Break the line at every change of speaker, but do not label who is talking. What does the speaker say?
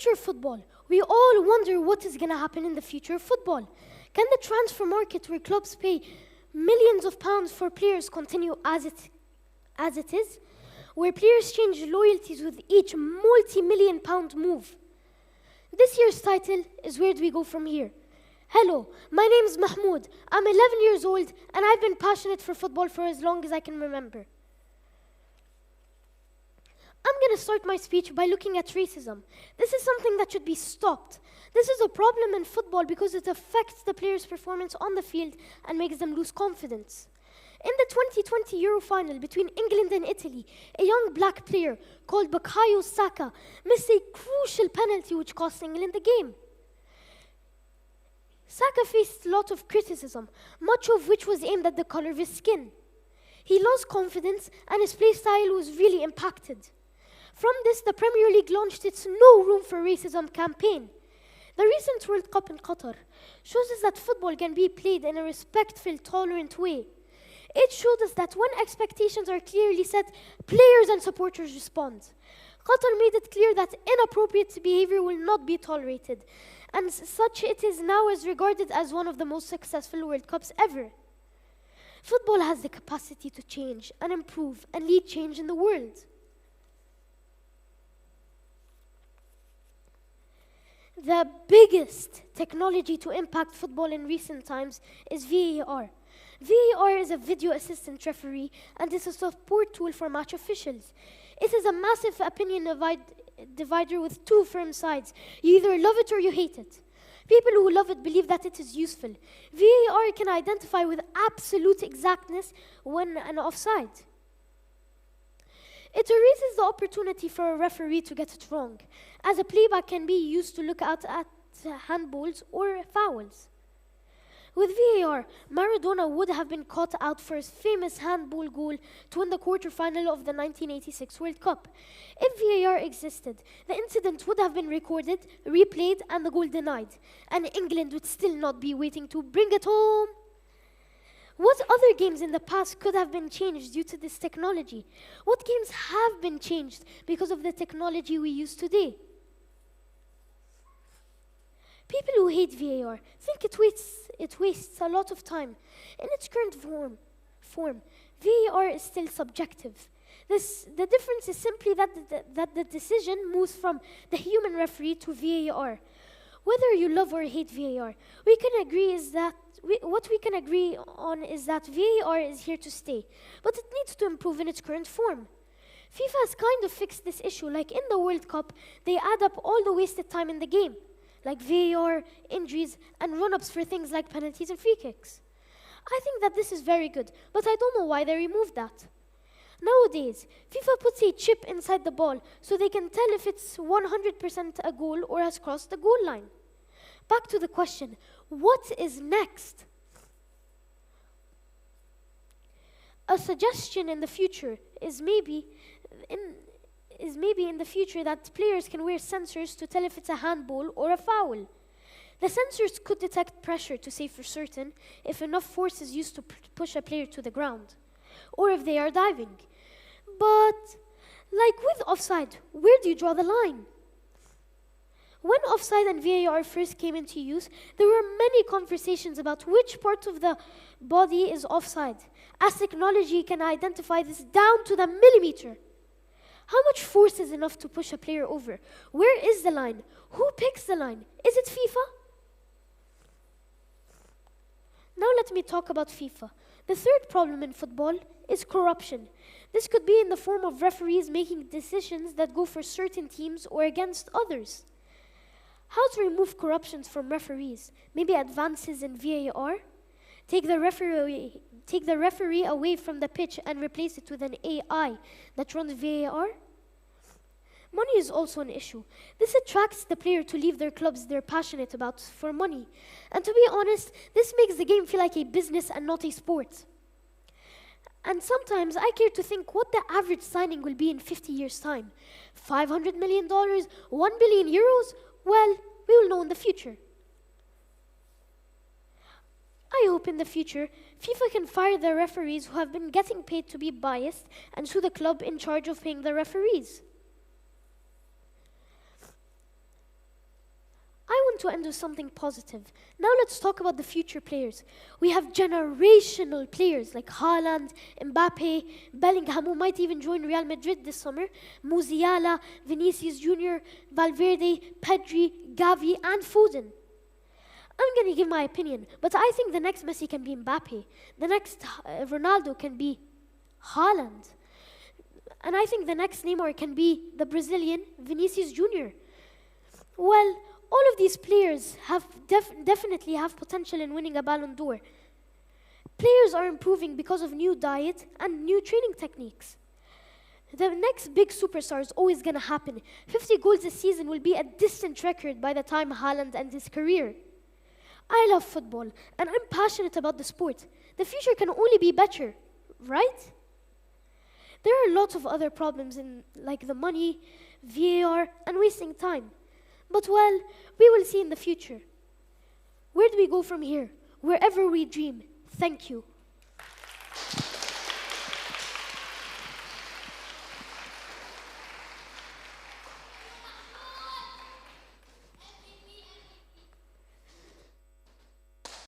future of football. We all wonder what is going to happen in the future of football. Can the transfer market where clubs pay millions of pounds for players continue as it is? Where players change loyalties with each multi-million pound move? This year's title is Where Do We Go From Here? Hello, my name is Mahmoud. I'm 11 years old and I've been passionate for football for as long as I can remember. I'm going to start my speech by looking at racism. This is something that should be stopped. This is a problem in football because it affects the players' performance on the field and makes them lose confidence. In the 2020 Euro final between England and Italy, a young black player called Bukayo Saka missed a crucial penalty which cost England the game. Saka faced a lot of criticism, much of which was aimed at the color of his skin. He lost confidence and his play style was really impacted. From this, the Premier League launched its No Room for Racism campaign. The recent World Cup in Qatar shows us that football can be played in a respectful, tolerant way. It showed us that when expectations are clearly set, players and supporters respond. Qatar made it clear that inappropriate behavior will not be tolerated, and such it is now as regarded as one of the most successful World Cups ever. Football has the capacity to change and improve and lead change in the world. The biggest technology to impact football in recent times is VAR. VAR is a video assistant referee and is a support tool for match officials. It is a massive opinion divider with two firm sides. You either love it or you hate it. People who love it believe that it is useful. VAR can identify with absolute exactness when an offside. It erases the opportunity for a referee to get it wrong, as a playback can be used to look out at handballs or fouls. With VAR, Maradona would have been caught out for his famous handball goal to win the quarterfinal of the 1986 World Cup. If VAR existed, the incident would have been recorded, replayed, and the goal denied, and England would still not be waiting to bring it home. What other games in the past could have been changed due to this technology? What games have been changed because of the technology we use today? People who hate VAR think it wastes a lot of time. In its current form, VAR is still subjective. The difference is simply that the decision moves from the human referee to VAR. Whether you love or hate VAR, what we can agree on is that VAR is here to stay, but it needs to improve in its current form. FIFA has kind of fixed this issue, like in the World Cup, they add up all the wasted time in the game, like VAR, injuries, and run-ups for things like penalties and free kicks. I think that this is very good, but I don't know why they removed that. Nowadays, FIFA puts a chip inside the ball so they can tell if it's 100% a goal or has crossed the goal line. Back to the question, what is next? A suggestion in the future is maybe in the future that players can wear sensors to tell if it's a handball or a foul. The sensors could detect pressure to say for certain if enough force is used to push a player to the ground, or if they are diving. But, like with offside, where do you draw the line? When offside and VAR first came into use, there were many conversations about which part of the body is offside, as technology can identify this down to the millimeter. How much force is enough to push a player over? Where is the line? Who picks the line? Is it FIFA? Now let me talk about FIFA. The third problem in football is corruption. This could be in the form of referees making decisions that go for certain teams or against others. How to remove corruptions from referees? Maybe advances in VAR? Take the referee away from the pitch and replace it with an AI that runs VAR? Money is also an issue. This attracts the player to leave their clubs they're passionate about for money. And to be honest, this makes the game feel like a business and not a sport. And sometimes I care to think what the average signing will be in 50 years' time. $500 million? 1 billion euros? Well, we will know in the future. I hope in the future, FIFA can fire the referees who have been getting paid to be biased and sue the club in charge of paying the referees. want to end with something positive. Now let's talk about the future players. We have generational players like Haaland, Mbappe, Bellingham, who might even join Real Madrid this summer, Musiala, Vinicius Jr., Valverde, Pedri, Gavi, and Foden. I'm going to give my opinion, but I think the next Messi can be Mbappe. The next Ronaldo can be Haaland. And I think the next Neymar can be the Brazilian Vinicius Jr. Well, all of these players have definitely have potential in winning a Ballon d'Or. Players are improving because of new diet and new training techniques. The next big superstar is always going to happen. 50 goals this season will be a distant record by the time Haaland ends his career. I love football, and I'm passionate about the sport. The future can only be better, right? There are lots of other problems like the money, VAR, and wasting time. But well, we will see in the future. Where do we go from here? Wherever we dream. Thank you.